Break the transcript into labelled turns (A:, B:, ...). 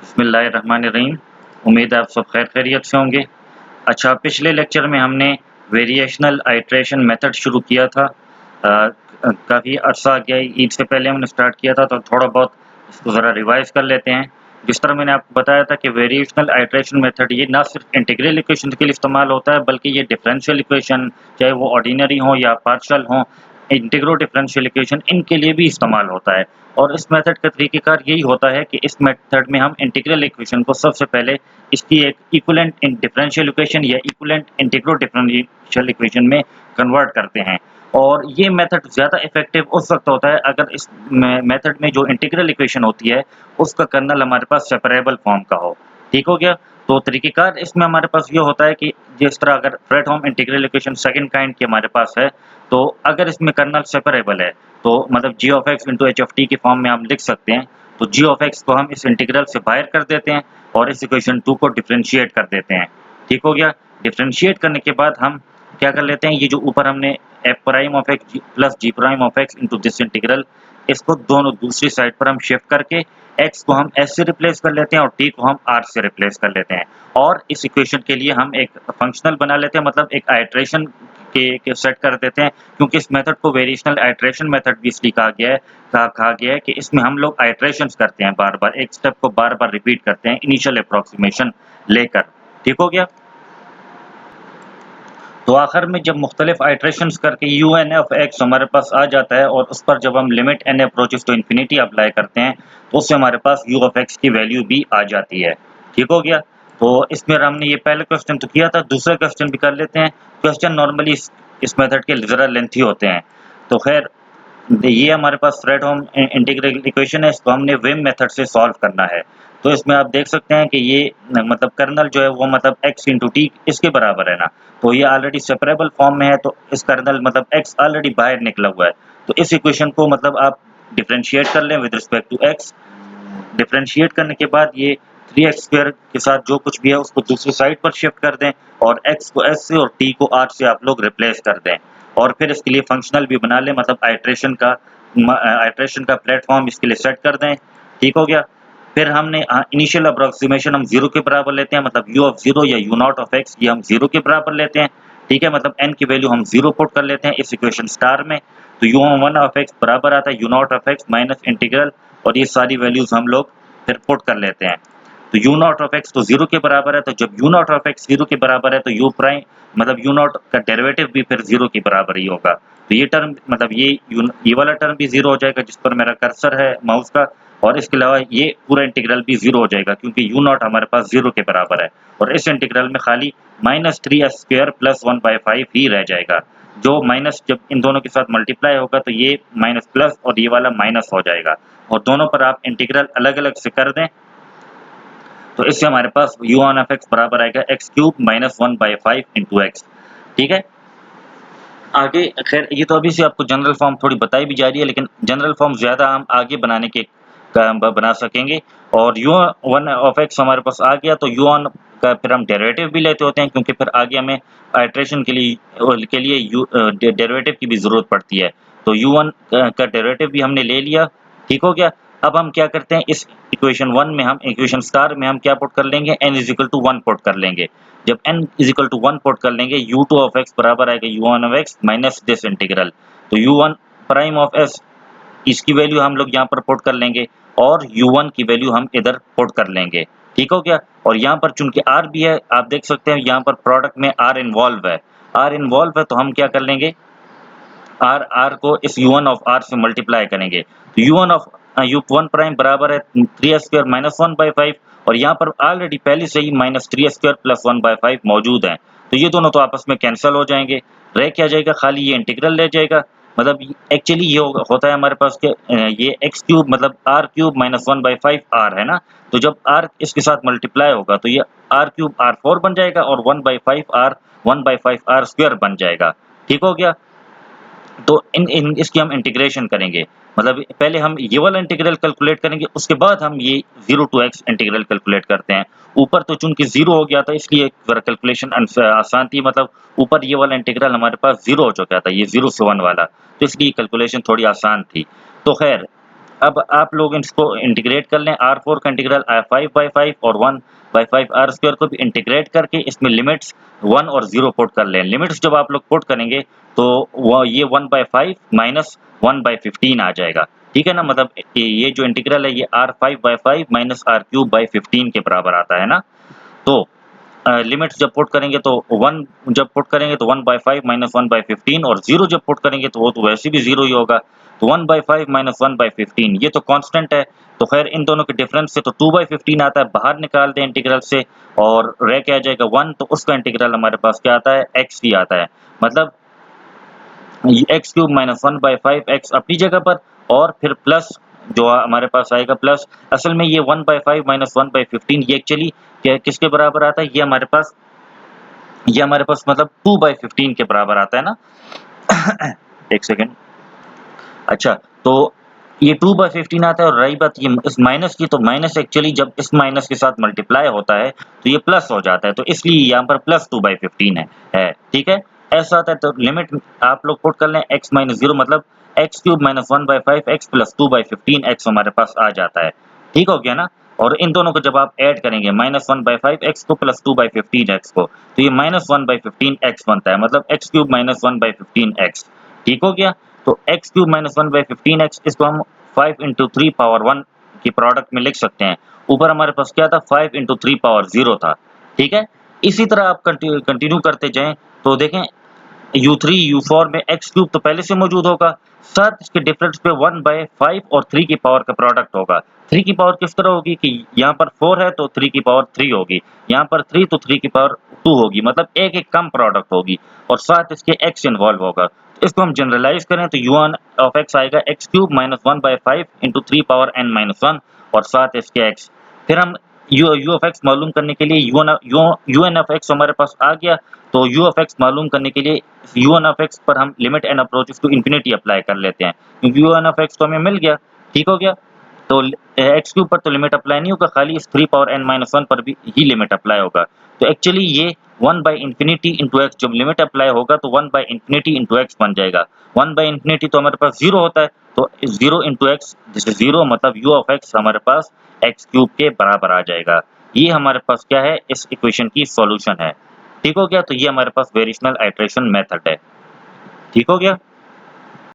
A: बिस्मिल्लाहिर्रहमानिर्रहीम। उम्मीद है आप सब खैर खैरियत से होंगे। अच्छा, पिछले लेक्चर में हमने वेरिएशनल आइट्रेशन मेथड शुरू किया था। काफ़ी अर्सा गया, ईद से पहले हमने स्टार्ट किया था, तो थोड़ा बहुत इसको ज़रा रिवाइज़ कर लेते हैं। जिस तरह मैंने आपको बताया था कि वेरिएशनल आइट्रेशन मेथड ये ना सिर्फ इंटीग्रल इक्वेशन के लिए इस्तेमाल होता है, बल्कि ये डिफरेंशियल इक्वेशन, चाहे वो ऑर्डिनरी हो या पार्शियल हो, इंटीग्रो डिफरेंशियल इक्वेशन, इनके लिए भी इस्तेमाल होता है। और इस मेथड का तरीक़ेकार यही होता है कि इस मेथड में हम इंटीग्रल इक्वेशन को सबसे पहले इसकी एक इक्विवेलेंट इन डिफरेंशियल इक्वेशन या इक्विवेलेंट इंटीग्रो डिफरेंशियल इक्वेशन में कन्वर्ट करते हैं। और ये मेथड ज़्यादा इफेक्टिव उस वक्त होता है अगर इस मेथड में जो इंटीग्रल इक्वेशन होती है उसका कर्नल हमारे पास सेपरेबल फॉर्म का हो। ठीक हो गया? तो तरीक़ेकार इसमें हमारे पास ये होता है कि जिस तरह अगर Fredholm integral equation second kind की हमारे पास है, तो अगर इसमें कर्नल सेपरेबल है, तो मतलब g of x into H of T की फॉर्म में हम लिख सकते हैं। तो g ऑफ x को हम इस इंटीग्रल से बाहर कर देते हैं और इस इक्वेशन 2 को डिफरेंशिएट कर देते हैं। ठीक हो गया? डिफरेंशिएट करने के बाद हम क्या कर लेते हैं, ये जो ऊपर हमने f prime of x plus g prime of x into this integral, इसको दोनों दूसरी साइड पर हम शिफ्ट करके x को हम s से रिप्लेस कर लेते हैं और t को हम r से रिप्लेस कर लेते हैं। और इस इक्वेशन के लिए हम एक फंक्शनल बना लेते हैं, मतलब एक आइट्रेशन के सेट कर देते हैं, क्योंकि इस मेथड को वेरिएशनल आइट्रेशन मेथड भी इसलिए कहा गया है कि इसमें हम लोग आइट्रेशंस करते हैं, बार-बार एक स्टेप को बार-बार रिपीट करते हैं इनिशियल अप्रोक्सीमेशन लेकर। ठीक हो गया? तो आखिर में जब मुख्तलिफ आइट्रेशंस करके un ऑफ x हमारे पास आ जाता है और उस पर जब हम limit n approaches to infinity apply करते हैं, तो उससे हमारे पास u ऑफ x की वैल्यू भी आ जाती है। ठीक हो गया? तो इसमें हमने ये पहला क्वेश्चन तो किया था, दूसरा क्वेश्चन भी कर लेते हैं। क्वेश्चन नॉर्मली इस मेथड के ज़रा लेंथी होते हैं। तो खैर, ये हमारे पास फ्रेडहोम इंटीग्रल इक्वेशन है, इसको हमने विम मेथड से सॉल्व करना है। तो इसमें आप देख सकते हैं कि ये मतलब कर्नल जो है वो मतलब x इंटू टी इसके बराबर है ना, तो ये ऑलरेडी सेपरेबल फॉर्म में है, तो इस कर्नल मतलब x ऑलरेडी बाहर निकला हुआ है। तो इस इक्वेशन को मतलब आप डिफरेंशिएट कर लें with respect to x। Differentiate करने के बाद ये 3x स्क्वायर के साथ जो कुछ भी है उसको दूसरी साइड पर शिफ्ट कर दें और x को s से और t को r से आप लोग रिप्लेस कर दें। और फिर इसके लिए फंक्शनल भी बना लें, मतलब आइट्रेशन का प्लेटफॉर्म इसके लिए सेट कर दें। ठीक हो गया? फिर हमने इनिशियल अप्रोक्सीमेशन हम 0 के बराबर लेते हैं, मतलब u ऑफ 0 या u नॉट ऑफ x ये हम 0 के बराबर लेते हैं। ठीक है, मतलब n की वैल्यू हम 0 पुट कर लेते हैं इस इक्वेशन स्टार में। तो u1 ऑफ x बराबर आता है u not of x minus integral, और ये सारी वैल्यूज हम लोग फिर पुट कर लेते हैं। तो u नॉट ऑफ x तो 0 के बराबर है, तो जब u नॉट ऑफ x 0 के बराबर है तो u प्राइम मतलब u नॉट का डेरिवेटिव भी फिर 0 के बराबर ही होगा। तो ये टर्म मतलब ये वाला टर्म भी 0 हो जाएगा जिस पर मेरा कर्सर है माउस का, और इसके अलावा ये पूरा इंटीग्रल भी 0 हो जाएगा क्योंकि u नॉट हमारे पास 0 के बराबर है। और इस इंटीग्रल में खाली -3s² प्लस 1/5 ही रह जाएगा, जो माइनस जब इन दोनों के साथ मल्टीप्लाई होगा तो ये माइनस प्लस और ये वाला माइनस हो जाएगा, और दोनों पर आप इंटीग्रल अलग-अलग से कर दें। तो इससे हमारे पास u1 ऑफ x बराबर आएगा x³ माइनस 1/5 इंटू x। ठीक है? आगे खैर ये तो अभी से आपको जनरल फॉर्म थोड़ी बताई भी जा रही है, लेकिन जनरल फॉर्म ज़्यादा हम आगे बनाने के बना सकेंगे। और u1 ऑफ x हमारे पास आ गया, तो u1 का फिर हम डेरिवेटिव भी लेते होते हैं, क्योंकि फिर आगे हमें आइट्रेशन के लिए डेरिवेटिव की भी ज़रूरत पड़ती है। तो u1 का डेरिवेटिव भी हमने ले लिया। ठीक हो गया? अब हम क्या करते हैं, इस इक्वेशन 1 में हम इक्वेशन स्टार में हम क्या पुट कर लेंगे, n is equal to 1 put कर लेंगे। जब n is equal to 1 put कर लेंगे, u2 ऑफ x बराबर आएगा u1 of x minus this integral. तो u1 प्राइम ऑफ s इसकी वैल्यू हम लोग यहाँ पर पुट कर लेंगे और u1 की वैल्यू हम इधर पुट कर लेंगे। ठीक हो गया? और यहाँ पर चूंकि r भी है, आप देख सकते हैं यहाँ पर प्रोडक्ट में r इन्वॉल्व है। r इन्वॉल्व है तो हम क्या कर लेंगे, r को इस u1 ऑफ r से मल्टीप्लाई करेंगे। तो u1 प्राइम बराबर है 3s² माइनस 1/5, और यहाँ पर ऑलरेडी पहले से ही माइनस 3s² प्लस 1/5 मौजूद है, तो ये दोनों तो आपस में कैंसिल हो जाएंगे। रह क्या जाएगा, खाली ये इंटीग्रल रह जाएगा। मतलब एक्चुअली ये होता है हमारे पास कि ये x³ मतलब r³ माइनस 1/5 r है ना, तो जब r इसके साथ मल्टीप्लाई होगा तो ये r³ r4 बन जाएगा और 1/5 r स्क्वायर बन जाएगा। ठीक हो गया? तो इसकी हम इंटीग्रेशन करेंगे, मतलब पहले हम ये वाला इंटीग्रल कैलकुलेट करेंगे, उसके बाद हम ये 0 टू x इंटीग्रल कैलकुलेट करते हैं। ऊपर तो चूंकि 0 हो गया था इसलिए जरा कैलकुलेशन आसान थी, मतलब ऊपर ये वाला इंटीग्रल हमारे पास 0 हो चुका था, ये 0 से 1 वाला, तो इसलिए कैलकुलेशन थोड़ी आसान थी। तो खैर अब आप लोग इसको इंटीग्रेट कर लें, R4 का इंटीग्रल 5/5 और 1/5 R स्क्वायर को भी इंटीग्रेट करके इसमें लिमिट्स 1 और 0 पुट कर लें। लिमिट्स जब आप लोग पुट करेंगे तो ये 1/5 माइनस 1/15 आ जाएगा, ठीक है ना। मतलब ये जो इंटीग्रल है ये R5/5 माइनस R³/15 के बराबर आता है ना। तो लिमिट्स जब पुट करेंगे तो 1 जब पुट करेंगे तो 1/5 माइनस 1/15 और 0 जब पुट करेंगे तो वो तो वैसे भी 0 ही होगा। तो 1/5 माइनस 1/15 ये तो कांस्टेंट है। तो खैर इन दोनों के डिफरेंस से तो 2/15 आता है, बाहर निकाल दें इंटीग्रल से और रह क्या जाएगा 1, तो उसका इंटीग्रल हमारे पास क्या आता है x ही आता है। मतलब x³ माइनस 1/5 x अपनी जगह पर और फिर प्लस जो हमारे पास आएगा प्लस, असल में ये 1/5 माइनस 1/15 ये एक्चुअली किसके बराबर आता है, ये हमारे पास मतलब 2/15 के बराबर आता है ना। एक सेकेंड। अच्छा, तो ये 2/15 आता है और रही बात ये इस माइनस की, तो माइनस एक्चुअली जब इस माइनस के साथ मल्टीप्लाई होता है तो ये प्लस हो जाता है, तो इसलिए यहाँ पर प्लस 2/15 है, ठीक है। ऐसा आता है तो लिमिट आप लोग पुट कर लें x माइनस 0 मतलब x³ minus 1/5 x plus 2/15 x हमारे पास आ जाता है, ठीक हो गया ना। और इन दोनों को जब आप ऐड करेंगे माइनस 1/5 x को प्लस 2/15 x को, तो ये माइनस 1/15 x बनता है, मतलब x³ माइनस 1/15 x, ठीक हो गया। तो x³ माइनस 1/15 x इसको हम 5 इंटू 3 पावर 1 की प्रोडक्ट में लिख सकते हैं। ऊपर हमारे पास क्या था 5 इंटू 3 पावर 0 था, ठीक है। इसी तरह आप कंटिन्यू करते जाएं तो देखें U3 U4 में x³ तो पहले से मौजूद होगा, साथ इसके डिफरेंस पे 1/5 और 3 की पावर का प्रोडक्ट होगा। 3 की पावर किस तरह होगी कि यहाँ पर 4 है तो 3 की पावर 3 होगी, यहाँ पर 3 तो 3 की पावर 2 होगी, मतलब एक एक कम प्रोडक्ट होगी और साथ इसके x इन्वॉल्व होगा। तो इसको हम जनरलाइज करें तो U1 ऑफ x आएगा x³ minus 1/5 into 3 power n minus 1 और साथ इसके x। फिर हम u ऑफ x मालूम करने के लिए un ऑफ x हमारे पास आ गया, तो u ऑफ x मालूम करने के लिए u1 ऑफ x पर हम limit n approaches to infinity apply कर लेते हैं, क्योंकि u1 ऑफ x तो हमें मिल गया, ठीक हो गया। तो x³ पर तो लिमिट अप्लाई नहीं होगा, खाली इस 3 पावर n माइनस 1 पर भी ही लिमिट अप्लाई होगा। तो एक्चुअली ये 1/इंफिनिटी इंटू x जब लिमिट अप्लाई होगा तो 1/इंफिनिटी इंटू x बन जाएगा। 1/इंफिनिटी तो हमारे पास 0 होता है, तो 0 इंटू x जैसे 0 मतलब u ऑफ x हमारे पास x³ के बराबर आ जाएगा। ये हमारे पास क्या है, इस इक्वेशन की सॉल्यूशन है, ठीक हो गया। तो ये हमारे पास वेरिएशनल आइट्रेशन मेथड है, ठीक हो गया।